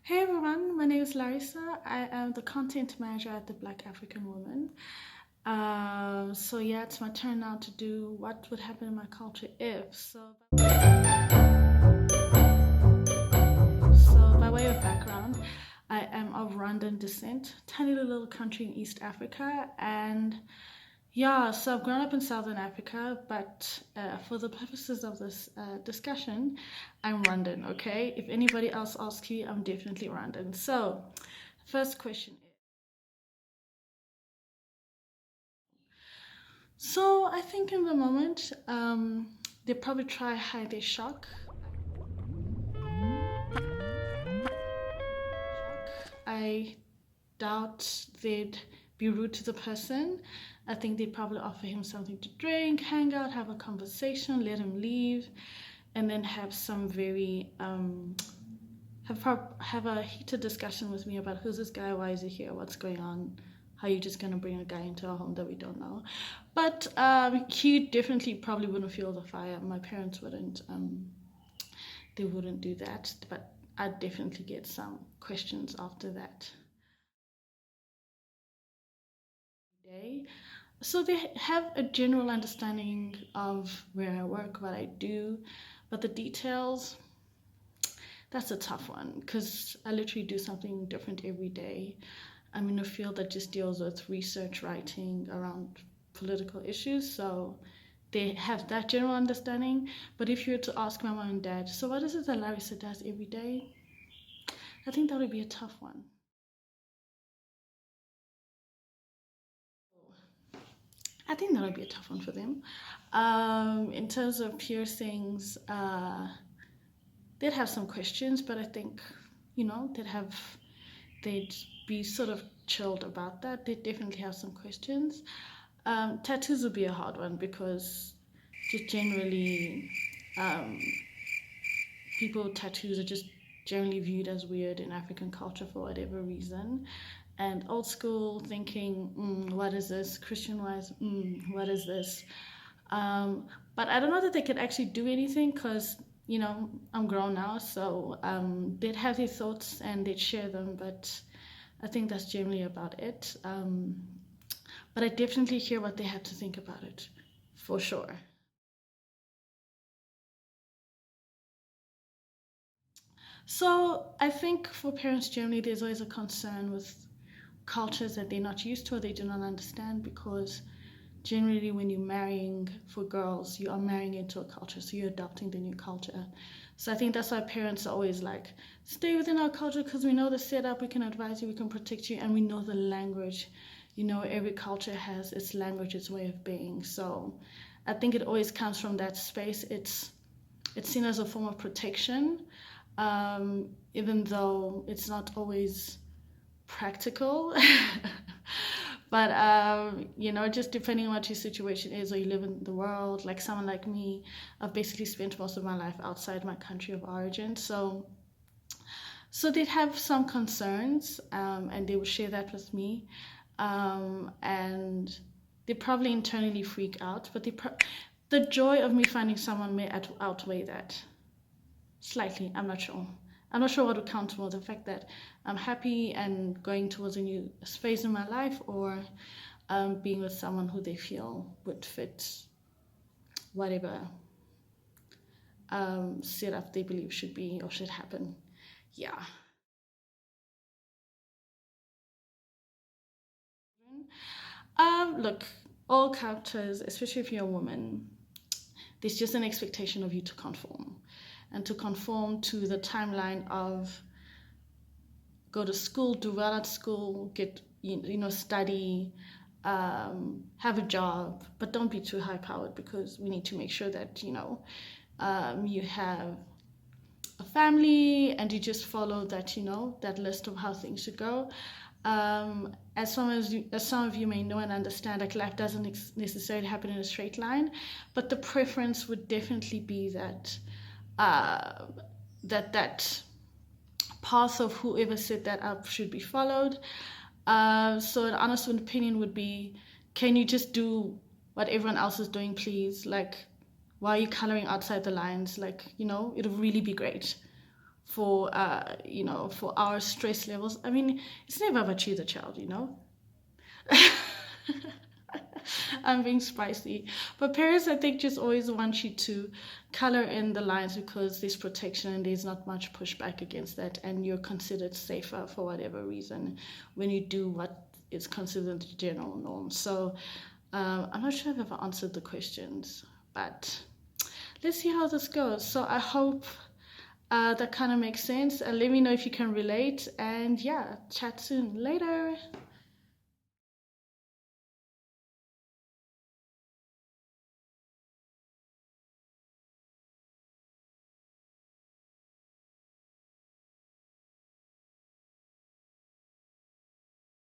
Hey everyone, my name is Larissa. I am the content manager at the Black African Woman. So yeah, it's my turn now to do what would happen in my culture if. So by way of background, I am of Rwandan descent, tiny little country in East Africa, and yeah, so I've grown up in Southern Africa, but for the purposes of this discussion, I'm Rwandan, okay? If anybody else asks you, I'm definitely Rwandan. So, first question is, so I think in the moment, they probably try hide their shock. I doubt they'd be rude to the person. I think they'd probably offer him something to drink, hang out, have a conversation, let him leave, and then have some very have a heated discussion with me about who's this guy, why is he here, what's going on, how you just gonna bring a guy into a home that we don't know. But he definitely probably wouldn't feel the fire. My parents wouldn't. They wouldn't do that. But I'd definitely get some questions after that. Day. So they have a general understanding of where I work, what I do, but the details, that's a tough one because I literally do something different every day. I'm in a field that just deals with research writing around political issues, so they have that general understanding. But if you were to ask my mom and dad, so what is it that Larissa does every day? I think that would be a tough one. I think that would be a tough one for them. In terms of piercings, they'd have some questions, but I think, they'd be sort of chilled about that. They'd definitely have some questions. Tattoos would be a hard one because just generally, um, people with tattoos are just generally viewed as weird in African culture for whatever reason. And old school thinking, what is this? Christian wise, what is this? But I don't know that they could actually do anything because, I'm grown now. So they'd have their thoughts and they'd share them. But I think that's generally about it. But I definitely hear what they have to think about it, for sure. So I think for parents generally, there's always a concern with cultures that they're not used to or they do not understand because generally when you're marrying for girls, you are marrying into a culture, so you're adopting the new culture. So I think that's why parents are always like, stay within our culture because we know the setup, we can advise you, we can protect you, and we know the language. Every culture has its language, its way of being. So I think it always comes from that space. It's seen as a form of protection, even though it's not always practical. But just depending on what your situation is or you live in the world, like someone like me, I've basically spent most of my life outside my country of origin. So they'd have some concerns, and they would share that with me. And they probably internally freak out, but the joy of me finding someone may outweigh that slightly. I'm not sure. I'm not sure what would count more, the fact that I'm happy and going towards a new phase in my life, or being with someone who they feel would fit whatever setup they believe should be or should happen. Yeah. Look, all cultures, especially if you're a woman, there's just an expectation of you to conform and to conform to the timeline of go to school, do well at school, get study, have a job, but don't be too high powered because we need to make sure that you have a family and you just follow that that list of how things should go. As some of you may know and understand, like life doesn't necessarily happen in a straight line, but the preference would definitely be that that path of whoever set that up should be followed. So an honest opinion would be, can you just do what everyone else is doing, please? Like, why are you coloring outside the lines? Like, it'll really be great. for for our stress levels. I mean, it's never about you, the child, I'm being spicy. But parents, I think, just always want you to color in the lines because there's protection and there's not much pushback against that, and you're considered safer for whatever reason when you do what is considered the general norm. So I'm not sure if I've ever answered the questions, but let's see how this goes. So I hope that kind of makes sense. Let me know if you can relate, and yeah, chat soon. Later.